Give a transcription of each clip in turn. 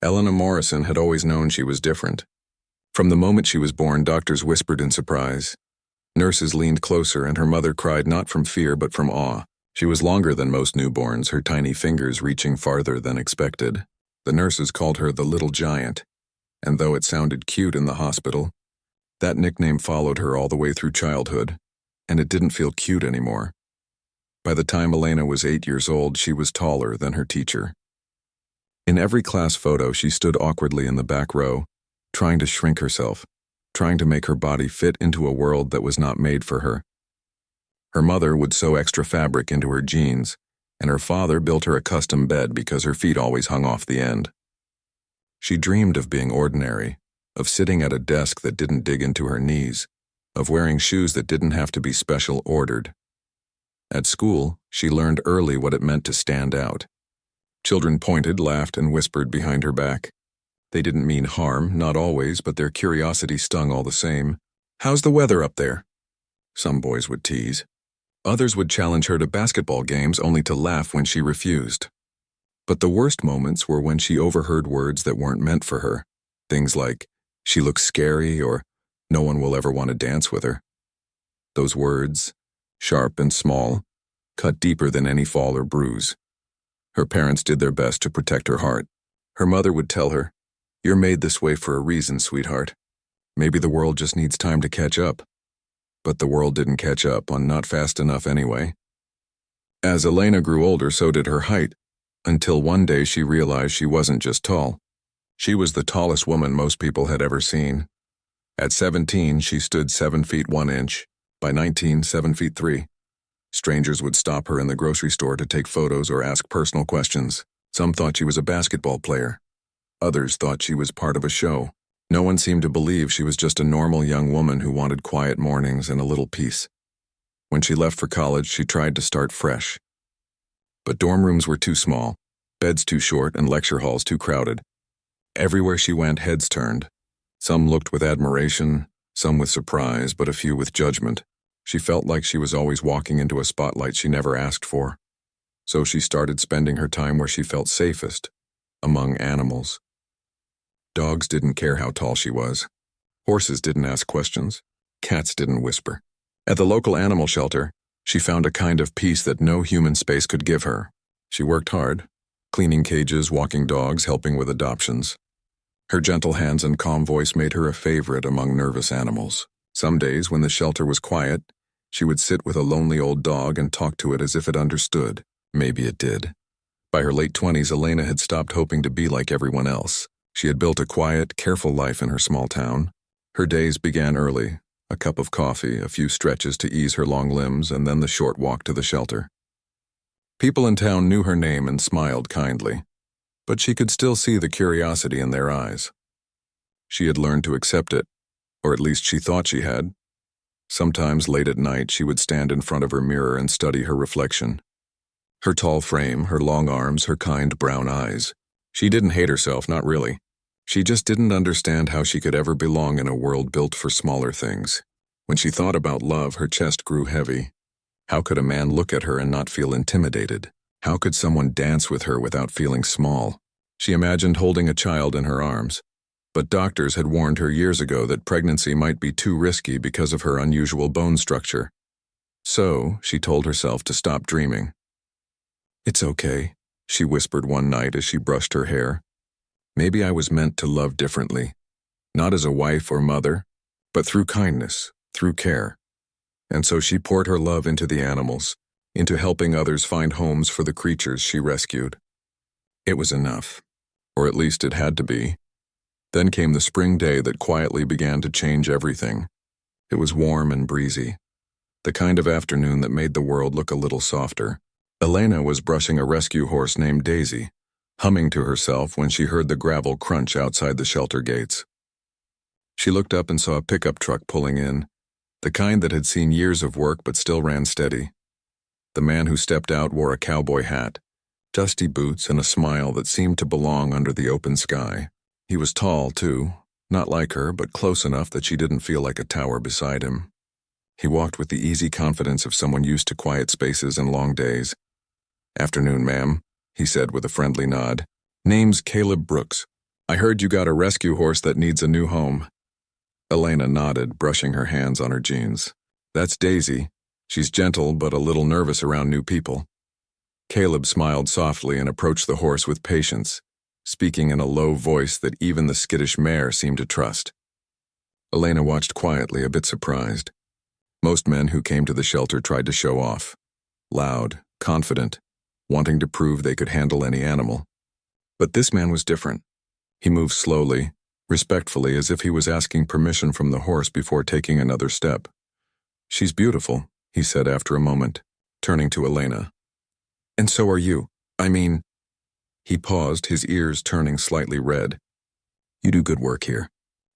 Elena Morrison had always known she was different. From the moment she was born, doctors whispered in surprise. Nurses leaned closer, and her mother cried not from fear but from awe. She was longer than most newborns, her tiny fingers reaching farther than expected. The nurses called her the Little Giant, and though it sounded cute in the hospital, that nickname followed her all the way through childhood, and it didn't feel cute anymore. By the time Elena was 8 years old, she was taller than her teacher. In every class photo, she stood awkwardly in the back row, trying to shrink herself, trying to make her body fit into a world that was not made for her. Her mother would sew extra fabric into her jeans, and her father built her a custom bed because her feet always hung off the end. She dreamed of being ordinary, of sitting at a desk that didn't dig into her knees, of wearing shoes that didn't have to be special ordered. At school, she learned early what it meant to stand out. Children pointed, laughed, and whispered behind her back. They didn't mean harm, not always, but their curiosity stung all the same. "How's the weather up there?" Some boys would tease. Others would challenge her to basketball games only to laugh when she refused. But the worst moments were when she overheard words that weren't meant for her. Things like, "She looks scary," or "No one will ever want to dance with her." Those words, sharp and small, cut deeper than any fall or bruise. Her parents did their best to protect her heart. Her mother would tell her, "You're made this way for a reason, sweetheart. Maybe the world just needs time to catch up." But the world didn't catch up, not fast enough anyway. As Elena grew older, so did her height, until one day she realized she wasn't just tall. She was the tallest woman most people had ever seen. At 17, she stood 7 feet 1 inch. By 19, 7 feet 3. Strangers would stop her in the grocery store to take photos or ask personal questions. Some thought she was a basketball player. Others thought she was part of a show. No one seemed to believe she was just a normal young woman who wanted quiet mornings and a little peace. When she left for college, she tried to start fresh. But dorm rooms were too small, beds too short, and lecture halls too crowded. Everywhere she went, heads turned. Some looked with admiration, some with surprise, but a few with judgment. She felt like she was always walking into a spotlight she never asked for. So she started spending her time where she felt safest, among animals. Dogs didn't care how tall she was. Horses didn't ask questions. Cats didn't whisper. At the local animal shelter, she found a kind of peace that no human space could give her. She worked hard, cleaning cages, walking dogs, helping with adoptions. Her gentle hands and calm voice made her a favorite among nervous animals. Some days, when the shelter was quiet, she would sit with a lonely old dog and talk to it as if it understood. Maybe it did. By her late 20s, Elena had stopped hoping to be like everyone else. She had built a quiet, careful life in her small town. Her days began early, a cup of coffee, a few stretches to ease her long limbs, and then the short walk to the shelter. People in town knew her name and smiled kindly, but she could still see the curiosity in their eyes. She had learned to accept it, or at least she thought she had. Sometimes late at night, she would stand in front of her mirror and study her reflection. Her tall frame, her long arms, her kind brown eyes. She didn't hate herself, not really. She just didn't understand how she could ever belong in a world built for smaller things. When she thought about love, her chest grew heavy. How could a man look at her and not feel intimidated? How could someone dance with her without feeling small? She imagined holding a child in her arms. But doctors had warned her years ago that pregnancy might be too risky because of her unusual bone structure. So, she told herself to stop dreaming. "It's okay," she whispered one night as she brushed her hair. "Maybe I was meant to love differently. Not as a wife or mother, but through kindness, through care." And so she poured her love into the animals, into helping others find homes for the creatures she rescued. It was enough, or at least it had to be. Then came the spring day that quietly began to change everything. It was warm and breezy, the kind of afternoon that made the world look a little softer. Elena was brushing a rescue horse named Daisy, humming to herself when she heard the gravel crunch outside the shelter gates. She looked up and saw a pickup truck pulling in, the kind that had seen years of work but still ran steady. The man who stepped out wore a cowboy hat, dusty boots, and a smile that seemed to belong under the open sky. He was tall, too, not like her, but close enough that she didn't feel like a tower beside him. He walked with the easy confidence of someone used to quiet spaces and long days. "Afternoon, ma'am," he said with a friendly nod. "Name's Caleb Brooks. I heard you got a rescue horse that needs a new home. Elena nodded, brushing her hands on her jeans. That's Daisy. She's gentle but a little nervous around new people. Caleb smiled softly and approached the horse with patience, speaking in a low voice that even the skittish mare seemed to trust. Elena watched quietly, a bit surprised. Most men who came to the shelter tried to show off. Loud, confident, wanting to prove they could handle any animal. But this man was different. He moved slowly, respectfully, as if he was asking permission from the horse before taking another step. She's beautiful, he said after a moment, turning to Elena. And so are you. I mean... He paused, his ears turning slightly red. You do good work here.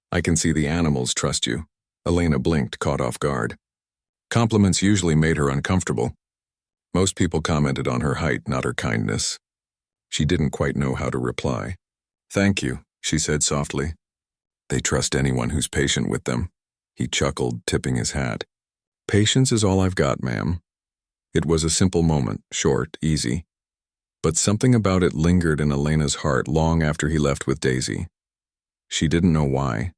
I can see the animals trust you. Elena blinked, caught off guard. Compliments usually made her uncomfortable. Most people commented on her height, not her kindness. She didn't quite know how to reply. Thank you, she said softly. They trust anyone who's patient with them. He chuckled, tipping his hat. Patience is all I've got, ma'am. It was a simple moment, short, easy. But something about it lingered in Elena's heart long after he left with Daisy. She didn't know why.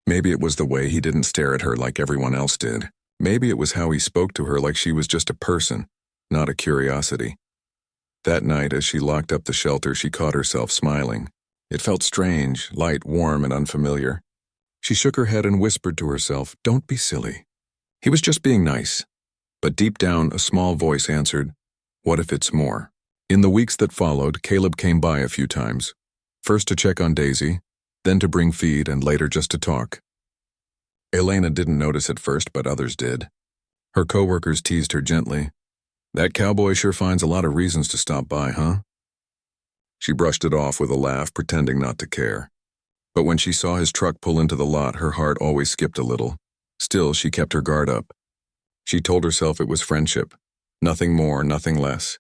Maybe it was the way he didn't stare at her like everyone else did. Maybe it was how he spoke to her like she was just a person, not a curiosity. That night, as she locked up the shelter, she caught herself smiling. It felt strange, light, warm, and unfamiliar. She shook her head and whispered to herself, "Don't be silly." He was just being nice. But deep down, a small voice answered, "What if it's more?" In the weeks that followed, Caleb came by a few times. First to check on Daisy, then to bring feed, and later just to talk. Elena didn't notice at first, but others did. Her coworkers teased her gently. That cowboy sure finds a lot of reasons to stop by, huh? She brushed it off with a laugh, pretending not to care. But when she saw his truck pull into the lot, her heart always skipped a little. Still, she kept her guard up. She told herself it was friendship. Nothing more, nothing less.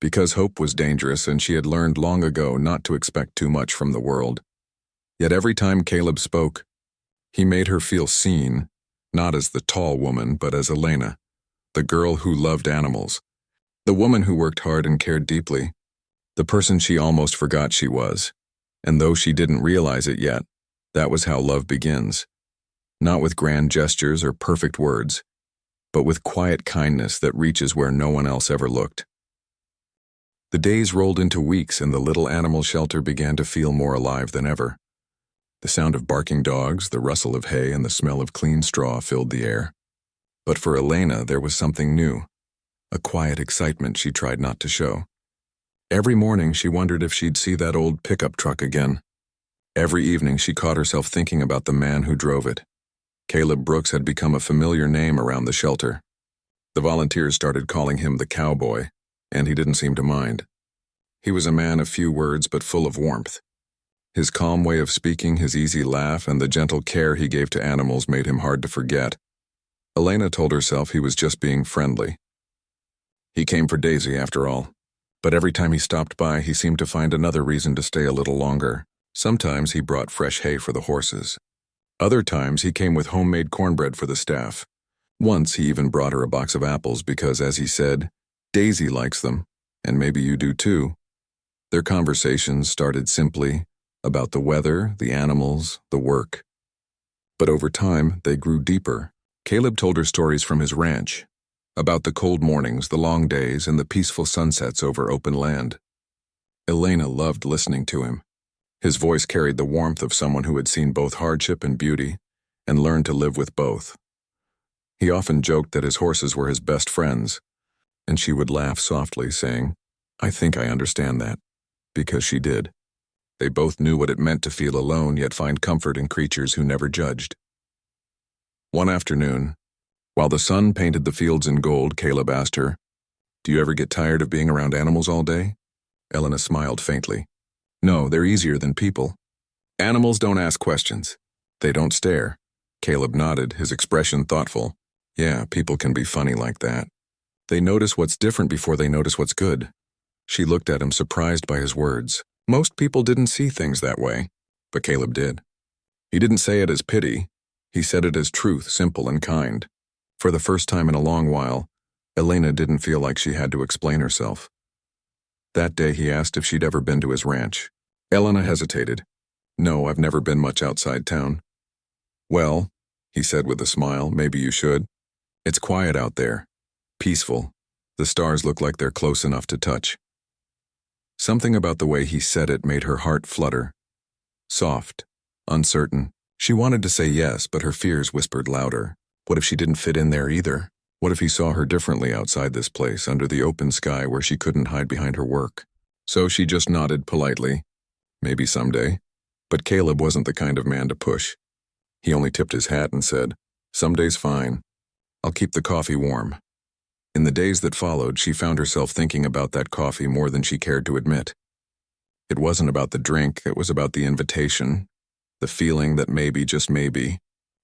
Because hope was dangerous, and she had learned long ago not to expect too much from the world. Yet every time Caleb spoke, he made her feel seen, not as the tall woman, but as Elena, the girl who loved animals, the woman who worked hard and cared deeply, the person she almost forgot she was. And though she didn't realize it yet, that was how love begins. Not with grand gestures or perfect words, but with quiet kindness that reaches where no one else ever looked. The days rolled into weeks, and the little animal shelter began to feel more alive than ever. The sound of barking dogs, the rustle of hay, and the smell of clean straw filled the air. But for Elena, there was something new, a quiet excitement she tried not to show. Every morning she wondered if she'd see that old pickup truck again. Every evening she caught herself thinking about the man who drove it. Caleb Brooks had become a familiar name around the shelter. The volunteers started calling him the Cowboy, and he didn't seem to mind. He was a man of few words but full of warmth. His calm way of speaking, his easy laugh, and the gentle care he gave to animals made him hard to forget. Elena told herself he was just being friendly. He came for Daisy, after all. But every time he stopped by, he seemed to find another reason to stay a little longer. Sometimes he brought fresh hay for the horses. Other times he came with homemade cornbread for the staff. Once he even brought her a box of apples because, as he said, Daisy likes them, and maybe you do too. Their conversations started simply about the weather, the animals, the work. But over time, they grew deeper. Caleb told her stories from his ranch, about the cold mornings, the long days, and the peaceful sunsets over open land. Elena loved listening to him. His voice carried the warmth of someone who had seen both hardship and beauty, and learned to live with both. He often joked that his horses were his best friends, and she would laugh softly, saying, "I think I understand that," because she did. They both knew what it meant to feel alone, yet find comfort in creatures who never judged. One afternoon, while the sun painted the fields in gold, Caleb asked her, "Do you ever get tired of being around animals all day?" Elena smiled faintly. "No, they're easier than people. Animals don't ask questions. They don't stare." Caleb nodded, his expression thoughtful. "Yeah, people can be funny like that. They notice what's different before they notice what's good." She looked at him, surprised by his words. Most people didn't see things that way, but Caleb did. He didn't say it as pity. He said it as truth, simple and kind. For the first time in a long while, Elena didn't feel like she had to explain herself. That day he asked if she'd ever been to his ranch. Elena hesitated. No, I've never been much outside town. Well, he said with a smile, maybe you should. It's quiet out there. Peaceful. The stars look like they're close enough to touch. Something about the way he said it made her heart flutter. Soft. Uncertain. She wanted to say yes, but her fears whispered louder. What if she didn't fit in there either? What if he saw her differently outside this place, under the open sky where she couldn't hide behind her work? So she just nodded politely. Maybe someday. But Caleb wasn't the kind of man to push. He only tipped his hat and said, "Someday's fine. I'll keep the coffee warm." In the days that followed, she found herself thinking about that coffee more than she cared to admit. It wasn't about the drink, it was about the invitation, the feeling that maybe, just maybe,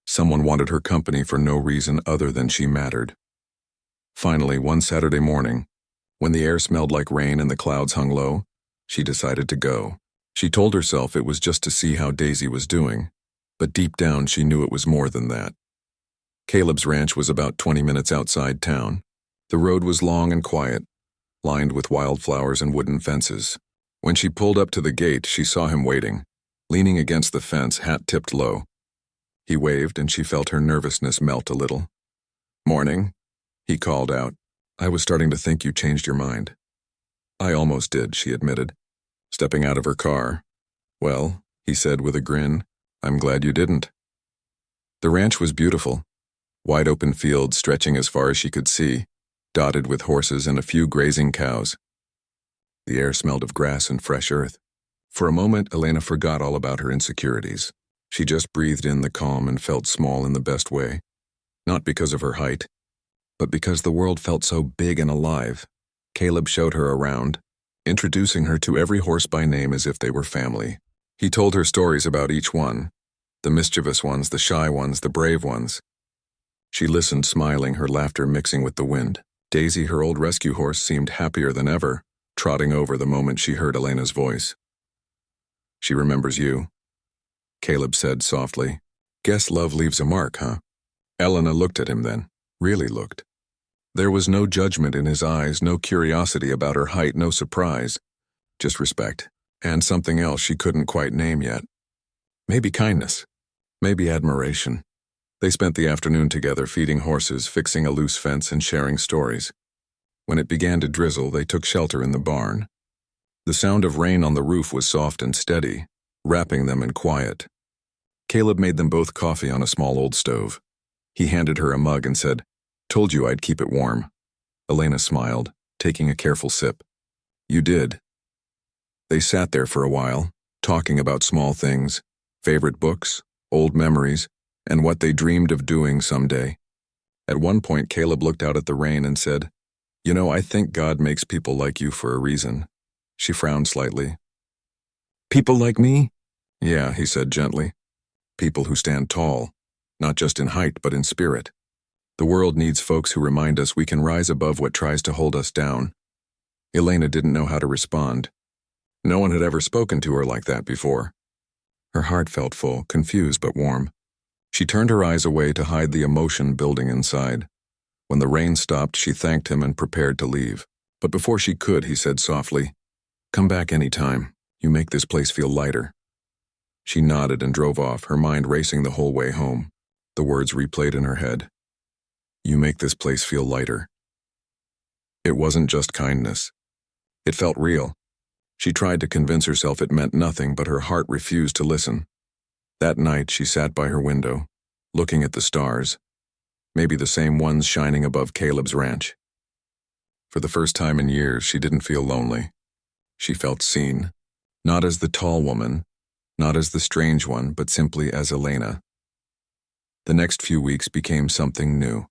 someone wanted her company for no reason other than she mattered. Finally, one Saturday morning, when the air smelled like rain and the clouds hung low, she decided to go. She told herself it was just to see how Daisy was doing, but deep down she knew it was more than that. Caleb's ranch was about 20 minutes outside town. The road was long and quiet, lined with wildflowers and wooden fences. When she pulled up to the gate, she saw him waiting, leaning against the fence, hat tipped low. He waved, and she felt her nervousness melt a little. "Morning," he called out. "I was starting to think you changed your mind." "I almost did," she admitted, stepping out of her car. "Well," he said with a grin, "I'm glad you didn't." The ranch was beautiful. Wide open fields stretching as far as she could see, dotted with horses and a few grazing cows. The air smelled of grass and fresh earth. For a moment, Elena forgot all about her insecurities. She just breathed in the calm and felt small in the best way. Not because of her height, but because the world felt so big and alive. Caleb showed her around, introducing her to every horse by name as if they were family. He told her stories about each one, the mischievous ones, the shy ones, the brave ones. She listened, smiling, her laughter mixing with the wind. Daisy, her old rescue horse, seemed happier than ever, trotting over the moment she heard Elena's voice. "She remembers you," Caleb said softly. "Guess love leaves a mark, huh?" Elena looked at him then, really looked. There was no judgment in his eyes, no curiosity about her height, no surprise, just respect, and something else she couldn't quite name yet. Maybe kindness, maybe admiration. They spent the afternoon together, feeding horses, fixing a loose fence, and sharing stories. When it began to drizzle, they took shelter in the barn. The sound of rain on the roof was soft and steady, wrapping them in quiet. Caleb made them both coffee on a small old stove. He handed her a mug and said, "Told you I'd keep it warm." Elena smiled, taking a careful sip. "You did." They sat there for a while, talking about small things, favorite books, old memories, and what they dreamed of doing someday. At one point, Caleb looked out at the rain and said, "You know, I think God makes people like you for a reason." She frowned slightly. "People like me?" "Yeah," he said gently. "People who stand tall, not just in height but in spirit. The world needs folks who remind us we can rise above what tries to hold us down." Elena didn't know how to respond. No one had ever spoken to her like that before. Her heart felt full, confused but warm. She turned her eyes away to hide the emotion building inside. When the rain stopped, she thanked him and prepared to leave. But before she could, he said softly, "Come back any time. You make this place feel lighter." She nodded and drove off, her mind racing the whole way home. The words replayed in her head. "You make this place feel lighter." It wasn't just kindness. It felt real. She tried to convince herself it meant nothing, but her heart refused to listen. That night, she sat by her window, looking at the stars, maybe the same ones shining above Caleb's ranch. For the first time in years, she didn't feel lonely. She felt seen, not as the tall woman, not as the strange one, but simply as Elena. The next few weeks became something new.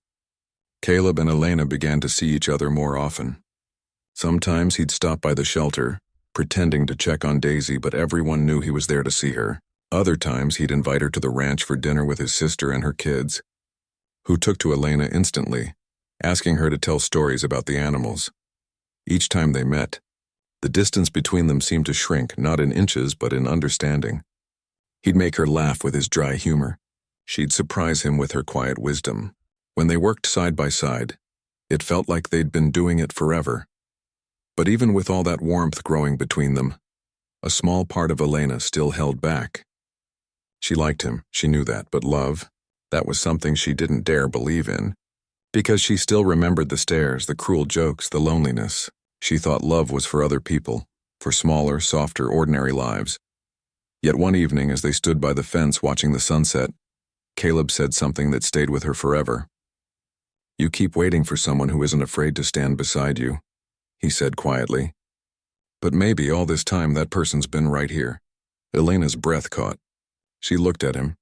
Caleb and Elena began to see each other more often. Sometimes he'd stop by the shelter, pretending to check on Daisy, but everyone knew he was there to see her. Other times he'd invite her to the ranch for dinner with his sister and her kids, who took to Elena instantly, asking her to tell stories about the animals. Each time they met, the distance between them seemed to shrink, not in inches but in understanding. He'd make her laugh with his dry humor. She'd surprise him with her quiet wisdom. When they worked side by side, it felt like they'd been doing it forever. But even with all that warmth growing between them, a small part of Elena still held back. She liked him, she knew that, but love, that was something she didn't dare believe in. Because she still remembered the stares, the cruel jokes, the loneliness. She thought love was for other people, for smaller, softer, ordinary lives. Yet one evening, as they stood by the fence watching the sunset, Caleb said something that stayed with her forever. "You keep waiting for someone who isn't afraid to stand beside you," he said quietly. "But maybe all this time that person's been right here." Elena's breath caught. She looked at him.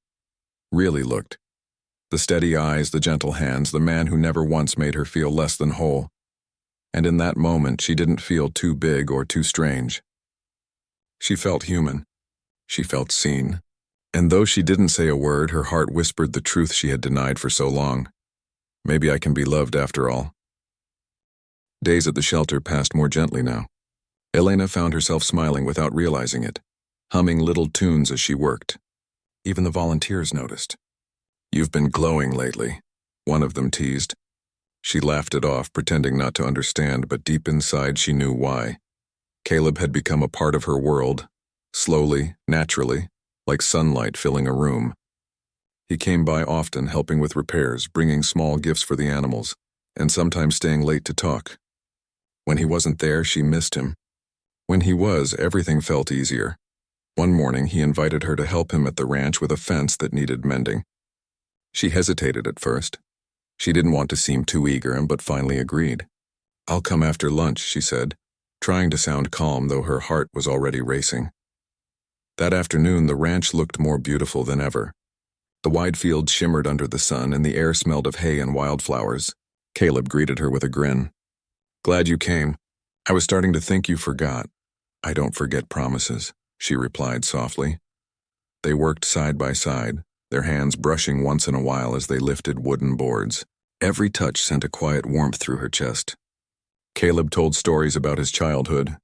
Really looked. The steady eyes, the gentle hands, the man who never once made her feel less than whole. And in that moment, she didn't feel too big or too strange. She felt human. She felt seen. And though she didn't say a word, her heart whispered the truth she had denied for so long. Maybe I can be loved after all. Days at the shelter passed more gently now. Elena found herself smiling without realizing it, humming little tunes as she worked. Even the volunteers noticed. "You've been glowing lately," one of them teased. She laughed it off, pretending not to understand, but deep inside she knew why. Caleb had become a part of her world, slowly, naturally, like sunlight filling a room. He came by often, helping with repairs, bringing small gifts for the animals, and sometimes staying late to talk. When he wasn't there, she missed him. When he was, everything felt easier. One morning, he invited her to help him at the ranch with a fence that needed mending. She hesitated at first. She didn't want to seem too eager, but finally agreed. "I'll come after lunch," she said, trying to sound calm, though her heart was already racing. That afternoon, the ranch looked more beautiful than ever. The wide fields shimmered under the sun, and the air smelled of hay and wildflowers. Caleb greeted her with a grin. "Glad you came. I was starting to think you forgot." "I don't forget promises," she replied softly. They worked side by side, their hands brushing once in a while as they lifted wooden boards. Every touch sent a quiet warmth through her chest. Caleb told stories about his childhood,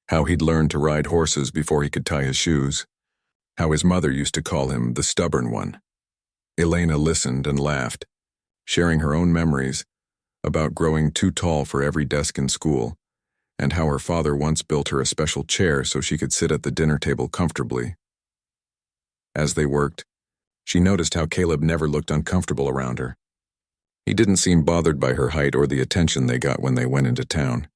how he'd learned to ride horses before he could tie his shoes, how his mother used to call him the stubborn one. Elena listened and laughed, sharing her own memories about growing too tall for every desk in school, and how her father once built her a special chair so she could sit at the dinner table comfortably. As they worked, she noticed how Caleb never looked uncomfortable around her. He didn't seem bothered by her height or the attention they got when they went into town.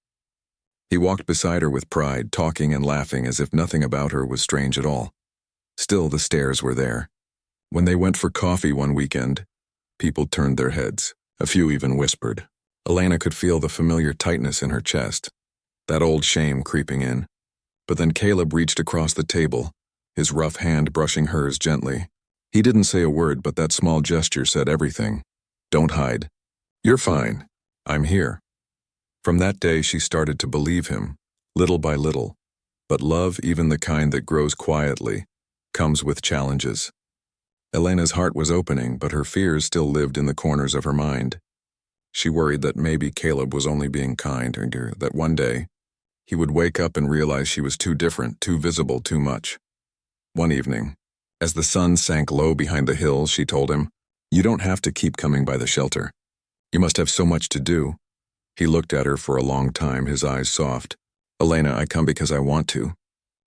He walked beside her with pride, talking and laughing as if nothing about her was strange at all. Still, the stares were there. When they went for coffee one weekend, people turned their heads. A few even whispered. Elena could feel the familiar tightness in her chest, that old shame creeping in. But then Caleb reached across the table, his rough hand brushing hers gently. He didn't say a word, but that small gesture said everything. "Don't hide. You're fine. I'm here." From that day, she started to believe him, little by little. But love, even the kind that grows quietly, comes with challenges. Elena's heart was opening, but her fears still lived in the corners of her mind. She worried that maybe Caleb was only being kind, or that one day he would wake up and realize she was too different, too visible, too much. One evening, as the sun sank low behind the hills, she told him, "You don't have to keep coming by the shelter. You must have so much to do." He looked at her for a long time, his eyes soft. "Elena, I come because I want to.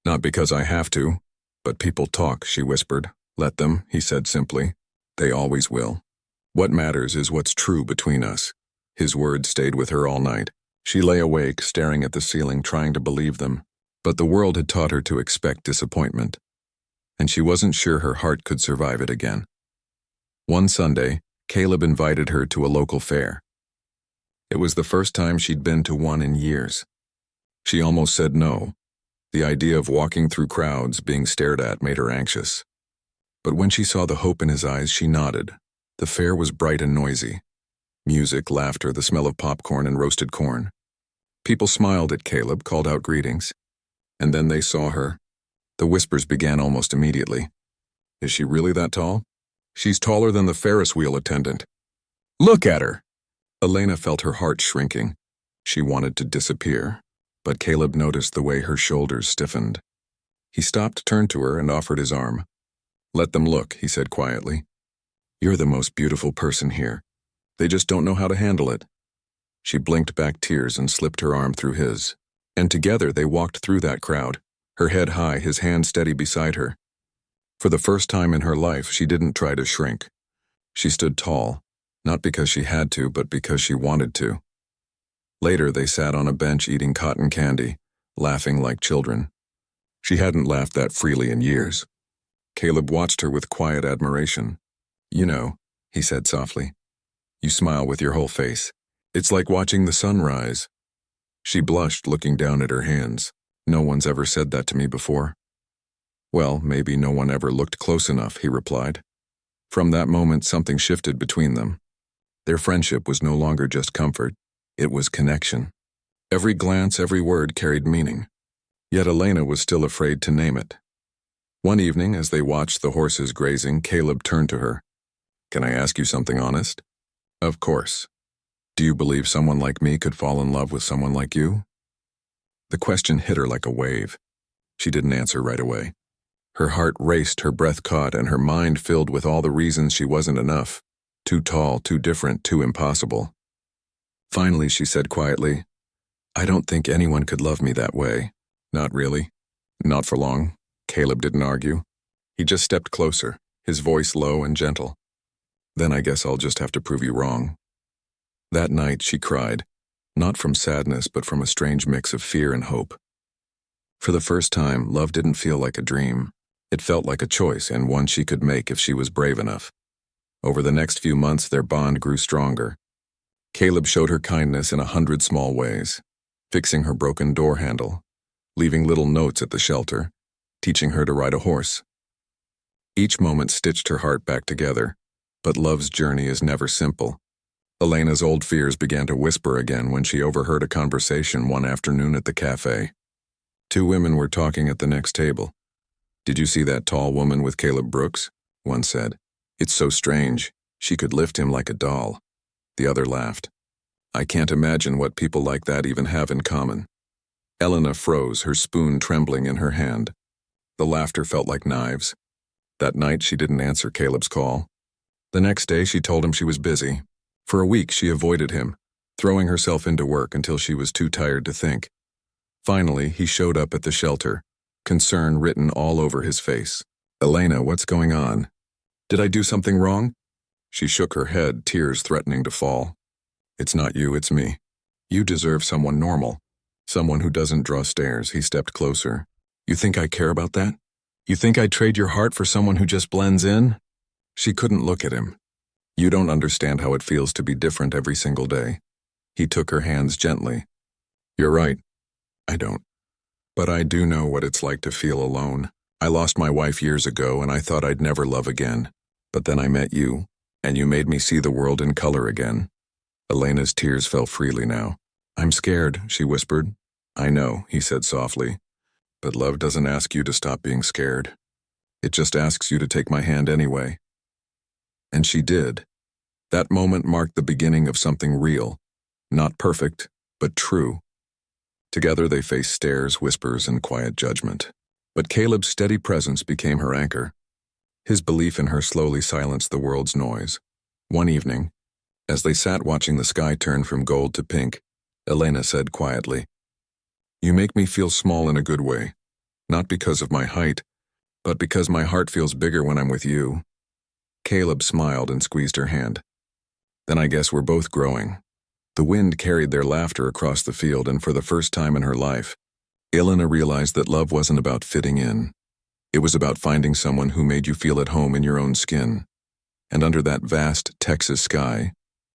Not because I have to. But people talk," she whispered. "Let them," he said simply. "They always will. What matters is what's true between us." His words stayed with her all night. She lay awake, staring at the ceiling, trying to believe them. But the world had taught her to expect disappointment, and she wasn't sure her heart could survive it again. One Sunday, Caleb invited her to a local fair. It was the first time she'd been to one in years. She almost said no. The idea of walking through crowds, being stared at, made her anxious. But when she saw the hope in his eyes, she nodded. The fair was bright and noisy. Music, laughter, the smell of popcorn and roasted corn. People smiled at Caleb, called out greetings. And then they saw her. The whispers began almost immediately. "Is she really that tall? She's taller than the Ferris wheel attendant. Look at her!" Elena felt her heart shrinking. She wanted to disappear, but Caleb noticed the way her shoulders stiffened. He stopped, turned to her, and offered his arm. "Let them look," he said quietly. "You're the most beautiful person here. They just don't know how to handle it." She blinked back tears and slipped her arm through his. And together they walked through that crowd, her head high, his hand steady beside her. For the first time in her life, she didn't try to shrink. She stood tall, not because she had to, but because she wanted to. Later, they sat on a bench eating cotton candy, laughing like children. She hadn't laughed that freely in years. Caleb watched her with quiet admiration. "You know," he said softly. "You smile with your whole face. It's like watching the sun rise." She blushed, looking down at her hands. "No one's ever said that to me before." "Well, maybe no one ever looked close enough," he replied. From that moment, something shifted between them. Their friendship was no longer just comfort, it was connection. Every glance, every word carried meaning. Yet Elena was still afraid to name it. One evening, as they watched the horses grazing, Caleb turned to her. "Can I ask you something honest?" "Of course. Do you believe someone like me could fall in love with someone like you?" The question hit her like a wave. She didn't answer right away. Her heart raced, her breath caught, and her mind filled with all the reasons she wasn't enough. Too tall, too different, too impossible. Finally, she said quietly, "I don't think anyone could love me that way." "Not really?" "Not for long." Caleb didn't argue. He just stepped closer, his voice low and gentle. "Then I guess I'll just have to prove you wrong." That night, she cried, not from sadness, but from a strange mix of fear and hope. For the first time, love didn't feel like a dream. It felt like a choice, and one she could make if she was brave enough. Over the next few months, their bond grew stronger. Caleb showed her kindness in 100 small ways, fixing her broken door handle, leaving little notes at the shelter, teaching her to ride a horse. Each moment stitched her heart back together, but love's journey is never simple. Elena's old fears began to whisper again when she overheard a conversation one afternoon at the cafe. Two women were talking at the next table. "Did you see that tall woman with Caleb Brooks?" one said. "It's so strange. She could lift him like a doll." The other laughed. "I can't imagine what people like that even have in common." Elena froze, her spoon trembling in her hand. The laughter felt like knives. That night, she didn't answer Caleb's call. The next day, she told him she was busy. For a week, she avoided him, throwing herself into work until she was too tired to think. Finally, he showed up at the shelter, concern written all over his face. "Elena, what's going on? Did I do something wrong?" She shook her head, tears threatening to fall. "It's not you, it's me. You deserve someone normal, someone who doesn't draw stares." He stepped closer. "You think I care about that? You think I'd trade your heart for someone who just blends in?" She couldn't look at him. "You don't understand how it feels to be different every single day." He took her hands gently. "You're right. I don't. But I do know what it's like to feel alone. I lost my wife years ago, and I thought I'd never love again. But then I met you, and you made me see the world in color again." Elena's tears fell freely now. "I'm scared," she whispered. "I know," he said softly. "But love doesn't ask you to stop being scared. It just asks you to take my hand anyway." And she did. That moment marked the beginning of something real. Not perfect, but true. Together they faced stares, whispers, and quiet judgment. But Caleb's steady presence became her anchor. His belief in her slowly silenced the world's noise. One evening, as they sat watching the sky turn from gold to pink, Elena said quietly, "You make me feel small in a good way, not because of my height, but because my heart feels bigger when I'm with you." Caleb smiled and squeezed her hand. "Then I guess we're both growing." The wind carried their laughter across the field, and for the first time in her life, Elena realized that love wasn't about fitting in. It was about finding someone who made you feel at home in your own skin. And under that vast Texas sky,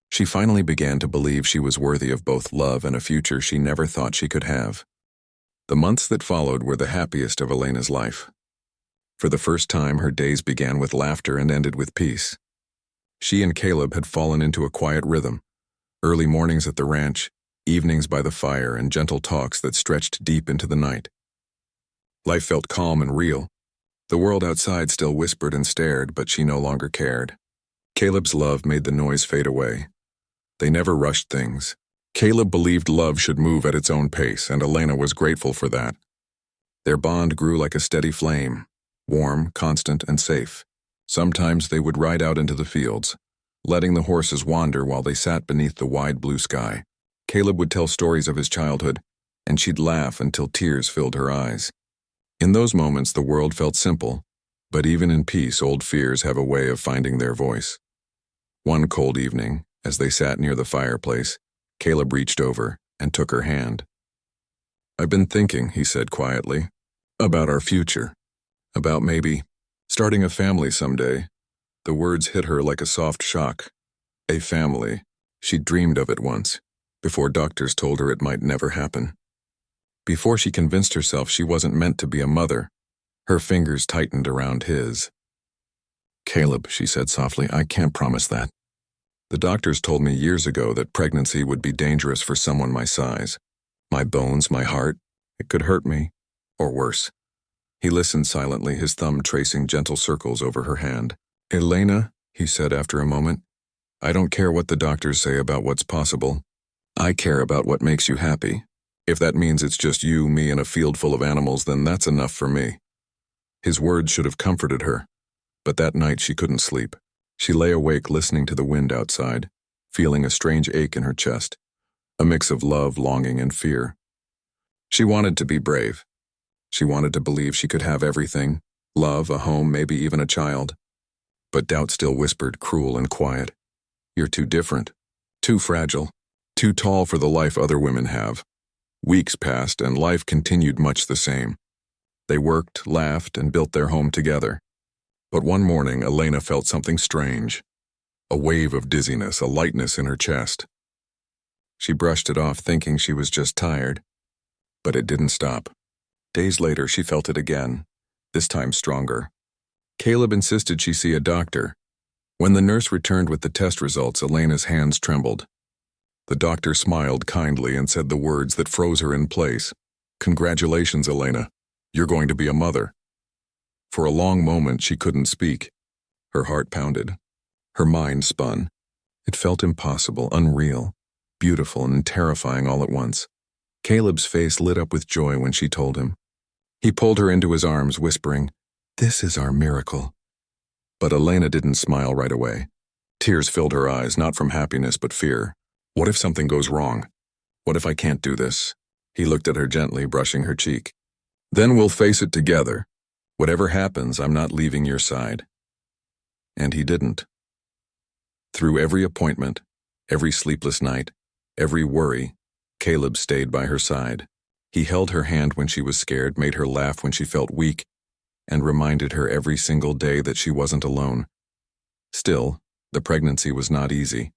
she finally began to believe she was worthy of both love and a future she never thought she could have. The months that followed were the happiest of Elena's life. For the first time, her days began with laughter and ended with peace. She and Caleb had fallen into a quiet rhythm. Early mornings at the ranch, evenings by the fire, and gentle talks that stretched deep into the night. Life felt calm and real. The world outside still whispered and stared, but she no longer cared. Caleb's love made the noise fade away. They never rushed things. Caleb believed love should move at its own pace, and Elena was grateful for that. Their bond grew like a steady flame, warm, constant, and safe. Sometimes they would ride out into the fields, letting the horses wander while they sat beneath the wide blue sky. Caleb would tell stories of his childhood, and she'd laugh until tears filled her eyes. In those moments, the world felt simple, But even in peace, old fears have a way of finding their voice. One cold evening, as they sat near the fireplace, Caleb reached over and took her hand. "I've been thinking," he said quietly, "about our future. About maybe starting a family someday." The words hit her like a soft shock. A family. She'd dreamed of it once, before doctors told her it might never happen. Before she convinced herself she wasn't meant to be a mother, her fingers tightened around his. "Caleb," she said softly, "I can't promise that. The doctors told me years ago that pregnancy would be dangerous for someone my size. My bones, my heart, it could hurt me, or worse." He listened silently, his thumb tracing gentle circles over her hand. "Elena," he said after a moment, "I don't care what the doctors say about what's possible. I care about what makes you happy. If that means it's just you, me, and a field full of animals, then that's enough for me." His words should have comforted her, but that night she couldn't sleep. She lay awake listening to the wind outside, feeling a strange ache in her chest, a mix of love, longing, and fear. She wanted to be brave. She wanted to believe she could have everything, love, a home, maybe even a child. But doubt still whispered, cruel and quiet, "You're too different, too fragile, too tall for the life other women have." Weeks passed, and life continued much the same. They worked, laughed, and built their home together. But one morning, Elena felt something strange. A wave of dizziness, a lightness in her chest. She brushed it off, thinking she was just tired. But it didn't stop. Days later, she felt it again, this time stronger. Caleb insisted she see a doctor. When the nurse returned with the test results, Elena's hands trembled. The doctor smiled kindly and said the words that froze her in place. "Congratulations, Elena. You're going to be a mother." For a long moment, she couldn't speak. Her heart pounded. Her mind spun. It felt impossible, unreal, beautiful, and terrifying all at once. Caleb's face lit up with joy when she told him. He pulled her into his arms, whispering, "This is our miracle." But Elena didn't smile right away. Tears filled her eyes, not from happiness but fear. What if something goes wrong? What if I can't do this? He looked at her gently, brushing her cheek. "Then we'll face it together. Whatever happens, I'm not leaving your side." And he didn't. Through every appointment, every sleepless night, every worry, Caleb stayed by her side. He held her hand when she was scared, made her laugh when she felt weak, and reminded her every single day that she wasn't alone. Still, the pregnancy was not easy.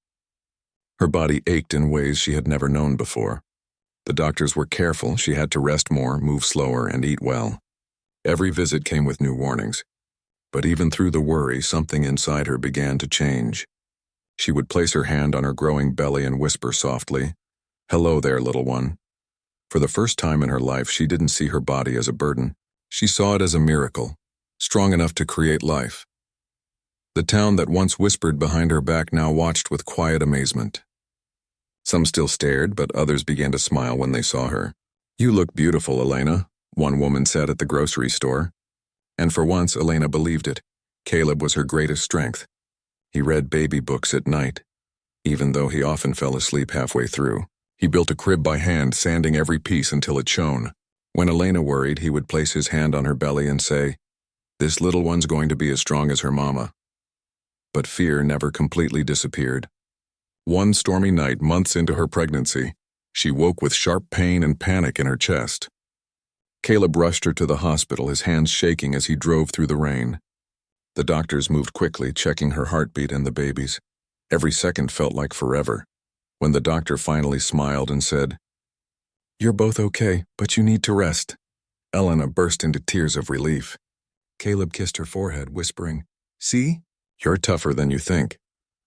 Her body ached in ways she had never known before. The doctors were careful. She had to rest more, move slower, and eat well. Every visit came with new warnings. But even through the worry, something inside her began to change. She would place her hand on her growing belly and whisper softly, "Hello there, little one." For the first time in her life, she didn't see her body as a burden. She saw it as a miracle, strong enough to create life. The town that once whispered behind her back now watched with quiet amazement. Some still stared, but others began to smile when they saw her. "You look beautiful, Elena," one woman said at the grocery store. And for once, Elena believed it. Caleb was her greatest strength. He read baby books at night, even though he often fell asleep halfway through. He built a crib by hand, sanding every piece until it shone. When Elena worried, he would place his hand on her belly and say, "This little one's going to be as strong as her mama." But fear never completely disappeared. One stormy night, months into her pregnancy, she woke with sharp pain and panic in her chest. Caleb rushed her to the hospital, his hands shaking as he drove through the rain. The doctors moved quickly, checking her heartbeat and the baby's. Every second felt like forever. When the doctor finally smiled and said, "You're both okay, but you need to rest," Elena burst into tears of relief. Caleb kissed her forehead, whispering, "See? You're tougher than you think."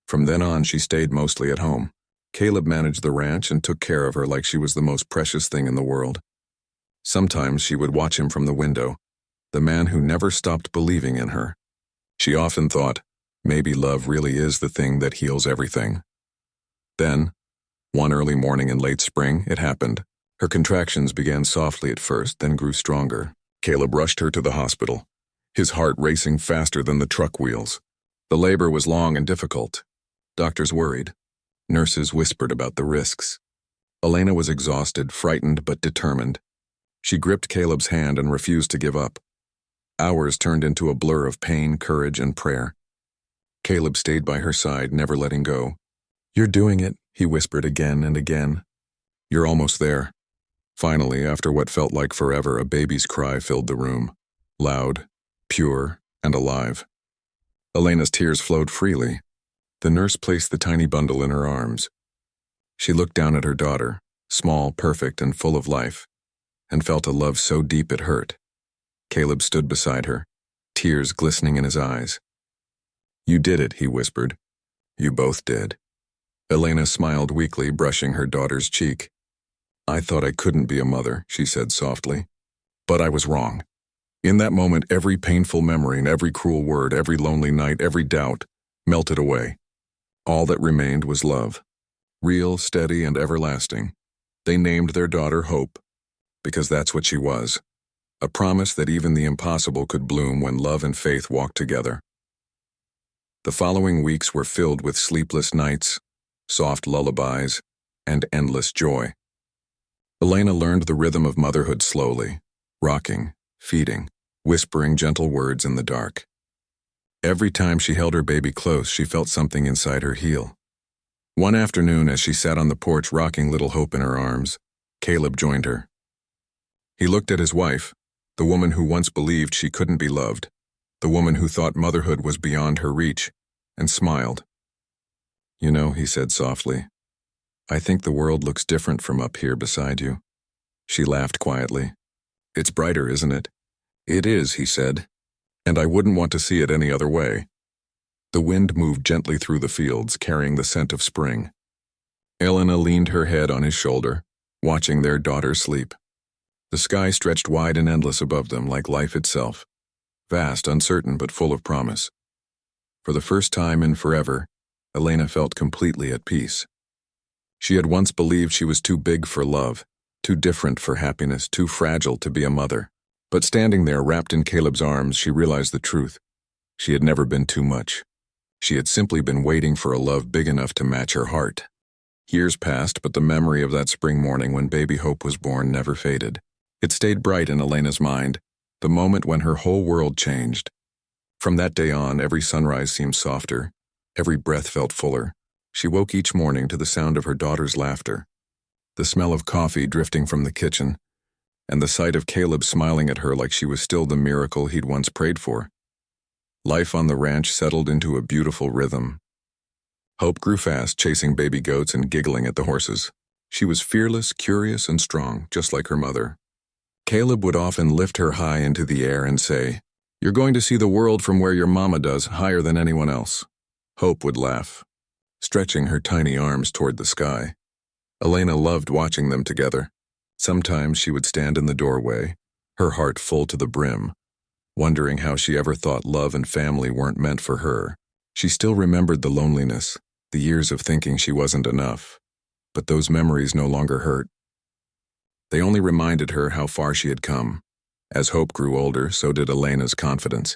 From then on, she stayed mostly at home. Caleb managed the ranch and took care of her like she was the most precious thing in the world. Sometimes she would watch him from the window, the man who never stopped believing in her. She often thought, maybe love really is the thing that heals everything. Then, one early morning in late spring, it happened. Her contractions began softly at first, then grew stronger. Caleb rushed her to the hospital, his heart racing faster than the truck wheels. The labor was long and difficult. Doctors worried. Nurses whispered about the risks. Elena was exhausted, frightened, but determined. She gripped Caleb's hand and refused to give up. Hours turned into a blur of pain, courage, and prayer. Caleb stayed by her side, never letting go. "You're doing it," he whispered again and again. "You're almost there." Finally, after what felt like forever, a baby's cry filled the room. Loud, pure, and alive. Elena's tears flowed freely. The nurse placed the tiny bundle in her arms. She looked down at her daughter, small, perfect, and full of life, and felt a love so deep it hurt. Caleb stood beside her, tears glistening in his eyes. "You did it," he whispered. "You both did." Elena smiled weakly, brushing her daughter's cheek. "I thought I couldn't be a mother," she said softly. "But I was wrong." In that moment, every painful memory and every cruel word, every lonely night, every doubt, melted away. All that remained was love. Real, steady, and everlasting. They named their daughter Hope, because that's what she was. A promise that even the impossible could bloom when love and faith walked together. The following weeks were filled with sleepless nights, soft lullabies, and endless joy. Elena learned the rhythm of motherhood slowly, rocking, feeding, whispering gentle words in the dark. Every time she held her baby close, she felt something inside her heal. One afternoon, as she sat on the porch rocking little Hope in her arms, Caleb joined her. He looked at his wife, the woman who once believed she couldn't be loved, the woman who thought motherhood was beyond her reach, and smiled. "You know," he said softly, "I think the world looks different from up here beside you." She laughed quietly. "It's brighter, isn't it?" "It is," he said, "and I wouldn't want to see it any other way." The wind moved gently through the fields, carrying the scent of spring. Elena leaned her head on his shoulder, watching their daughter sleep. The sky stretched wide and endless above them, like life itself, vast, uncertain, but full of promise. For the first time in forever, Elena felt completely at peace. She had once believed she was too big for love, too different for happiness, too fragile to be a mother. But standing there, wrapped in Caleb's arms, she realized the truth. She had never been too much. She had simply been waiting for a love big enough to match her heart. Years passed, but the memory of that spring morning when baby Hope was born never faded. It stayed bright in Elena's mind, the moment when her whole world changed. From that day on, every sunrise seemed softer, every breath felt fuller. She woke each morning to the sound of her daughter's laughter, the smell of coffee drifting from the kitchen, and the sight of Caleb smiling at her like she was still the miracle he'd once prayed for. Life on the ranch settled into a beautiful rhythm. Hope grew fast, chasing baby goats and giggling at the horses. She was fearless, curious, and strong, just like her mother. Caleb would often lift her high into the air and say, "You're going to see the world from where your mama does, higher than anyone else." Hope would laugh, stretching her tiny arms toward the sky. Elena loved watching them together. Sometimes she would stand in the doorway, her heart full to the brim, wondering how she ever thought love and family weren't meant for her. She still remembered the loneliness, the years of thinking she wasn't enough. But those memories no longer hurt. They only reminded her how far she had come. As Hope grew older, so did Elena's confidence.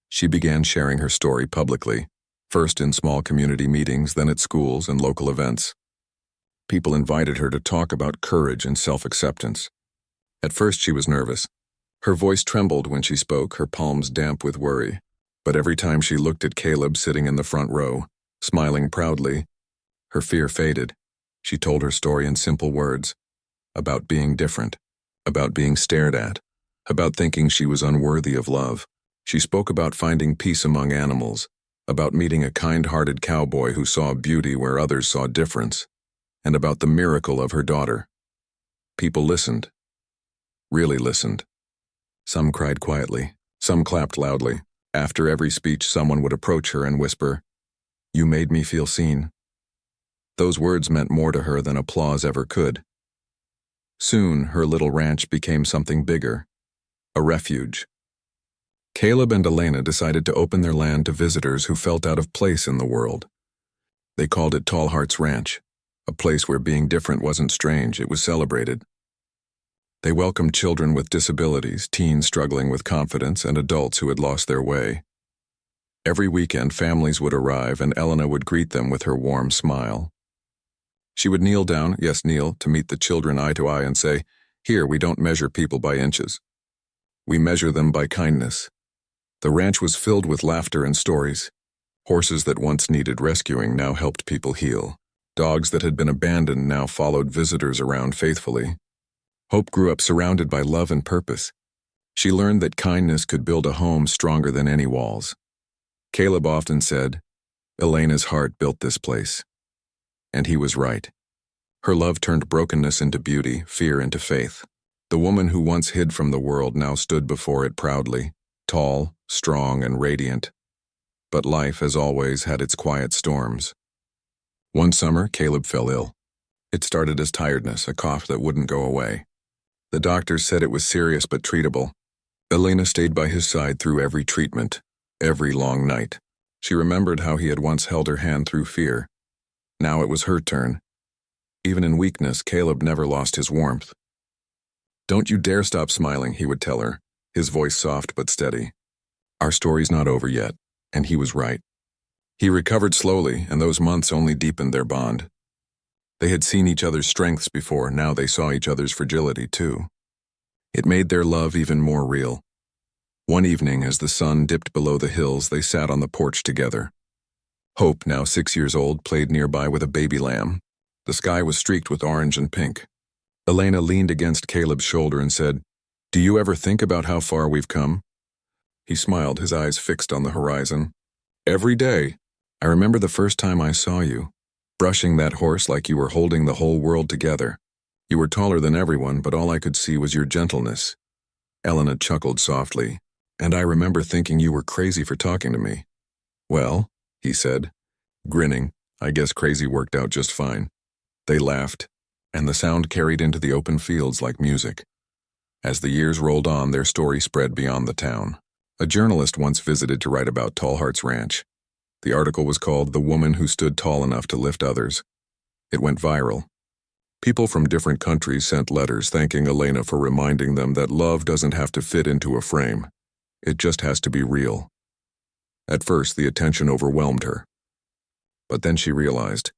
She began sharing her story publicly, first in small community meetings, then at schools and local events. People invited her to talk about courage and self-acceptance. At first she was nervous. Her voice trembled when she spoke, her palms damp with worry. But every time she looked at Caleb sitting in the front row, smiling proudly, her fear faded. She told her story in simple words. About being different, about being stared at, about thinking she was unworthy of love. She spoke about finding peace among animals, about meeting a kind-hearted cowboy who saw beauty where others saw difference, and about the miracle of her daughter. People listened, really listened. Some cried quietly, some clapped loudly. After every speech, someone would approach her and whisper, "You made me feel seen." Those words meant more to her than applause ever could. Soon, her little ranch became something bigger, a refuge. Caleb and Elena decided to open their land to visitors who felt out of place in the world. They called it Tall Hearts Ranch, a place where being different wasn't strange, it was celebrated. They welcomed children with disabilities, teens struggling with confidence, and adults who had lost their way. Every weekend, families would arrive, and Elena would greet them with her warm smile. She would kneel down, yes, kneel, to meet the children eye to eye and say, "Here, we don't measure people by inches. We measure them by kindness." The ranch was filled with laughter and stories. Horses that once needed rescuing now helped people heal. Dogs that had been abandoned now followed visitors around faithfully. Hope grew up surrounded by love and purpose. She learned that kindness could build a home stronger than any walls. Caleb often said, "Elena's heart built this place." And he was right. Her love turned brokenness into beauty, fear into faith. The woman who once hid from the world now stood before it proudly, tall, strong, and radiant. But life, as always, had its quiet storms. One summer, Caleb fell ill. It started as tiredness, a cough that wouldn't go away. The doctors said it was serious but treatable. Elena stayed by his side through every treatment, every long night. She remembered how he had once held her hand through fear. Now it was her turn. Even in weakness, Caleb never lost his warmth. "Don't you dare stop smiling," he would tell her, his voice soft but steady. Our story's not over yet, and he was right. He recovered slowly, and those months only deepened their bond. They had seen each other's strengths before, now they saw each other's fragility too. It made their love even more real. One evening, as the sun dipped below the hills, they sat on the porch together. Hope, now 6 years old, played nearby with a baby lamb. The sky was streaked with orange and pink. Elena leaned against Caleb's shoulder and said, "Do you ever think about how far we've come?" He smiled, his eyes fixed on the horizon. "Every day. I remember the first time I saw you, brushing that horse like you were holding the whole world together. You were taller than everyone, but all I could see was your gentleness." Elena chuckled softly, "And I remember thinking you were crazy for talking to me." "Well," he said, grinning, "I guess crazy worked out just fine." They laughed, and the sound carried into the open fields like music. As the years rolled on, their story spread beyond the town. A journalist once visited to write about Tallhart's ranch. The article was called "The Woman Who Stood Tall Enough to Lift Others." It went viral. People from different countries sent letters thanking Elena for reminding them that love doesn't have to fit into a frame. It just has to be real. At first, the attention overwhelmed her. But then she realized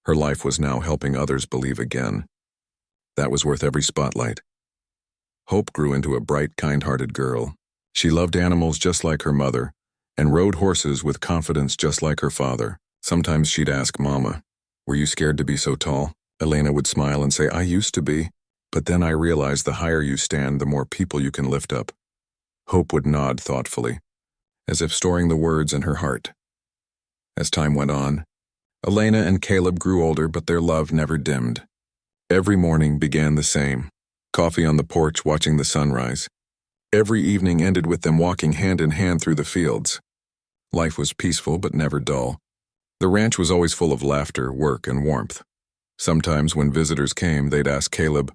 her life was now helping others believe again. That was worth every spotlight. Hope grew into a bright, kind-hearted girl. She loved animals just like her mother, and rode horses with confidence just like her father. Sometimes she'd ask Mama, "Were you scared to be so tall?" Elena would smile and say, "I used to be, but then I realized the higher you stand, the more people you can lift up." Hope would nod thoughtfully, as if storing the words in her heart. As time went on, Elena and Caleb grew older, but their love never dimmed. Every morning began the same, coffee on the porch watching the sunrise. Every evening ended with them walking hand in hand through the fields. Life was peaceful but never dull. The ranch was always full of laughter, work, and warmth. Sometimes when visitors came, they'd ask Caleb,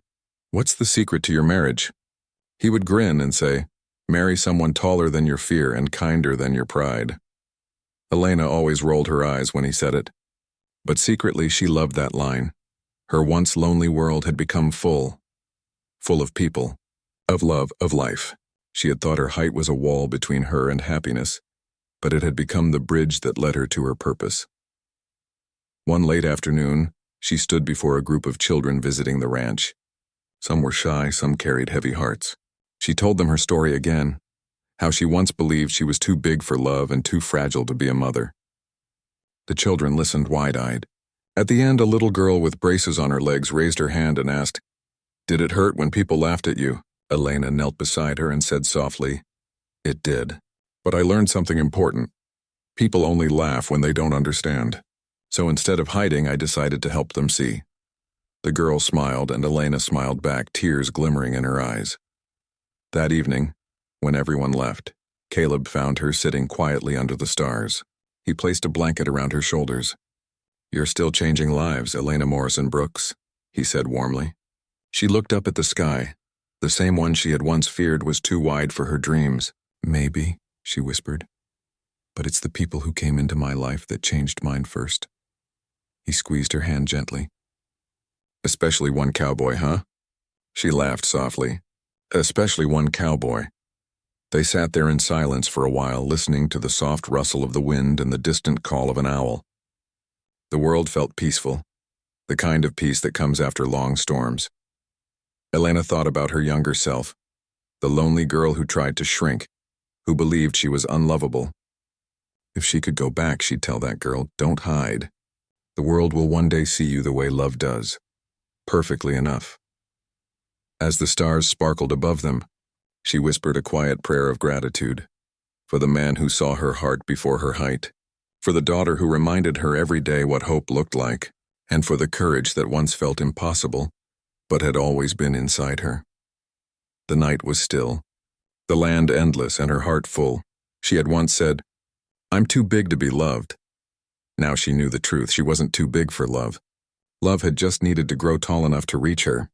"What's the secret to your marriage?" He would grin and say, "Marry someone taller than your fear and kinder than your pride." Elena always rolled her eyes when he said it. But secretly she loved that line. Her once lonely world had become full of people, of love, of life. She had thought her height was a wall between her and happiness, but it had become the bridge that led her to her purpose. One late afternoon, she stood before a group of children visiting the ranch. Some were shy, some carried heavy hearts. She told them her story again, how she once believed she was too big for love and too fragile to be a mother. The children listened wide-eyed. At the end, a little girl with braces on her legs raised her hand and asked, "Did it hurt when people laughed at you?" Elena knelt beside her and said softly, "It did. But I learned something important. People only laugh when they don't understand. So instead of hiding, I decided to help them see." The girl smiled, and Elena smiled back, tears glimmering in her eyes. That evening, when everyone left, Caleb found her sitting quietly under the stars. He placed a blanket around her shoulders. "You're still changing lives, Elena Morrison Brooks," he said warmly. She looked up at the sky. The same one she had once feared was too wide for her dreams. "Maybe," she whispered. "But it's the people who came into my life that changed mine first." He squeezed her hand gently. "Especially one cowboy, huh?" She laughed softly. "Especially one cowboy." They sat there in silence for a while, listening to the soft rustle of the wind and the distant call of an owl. The world felt peaceful, the kind of peace that comes after long storms. Elena thought about her younger self, the lonely girl who tried to shrink, who believed she was unlovable. If she could go back, she'd tell that girl, "Don't hide. The world will one day see you the way love does. Perfectly enough." As the stars sparkled above them, she whispered a quiet prayer of gratitude. For the man who saw her heart before her height, for the daughter who reminded her every day what hope looked like, and for the courage that once felt impossible, but had always been inside her. The night was still, the land endless, and her heart full. She had once said, "I'm too big to be loved." Now she knew the truth. She wasn't too big for love. Love had just needed to grow tall enough to reach her.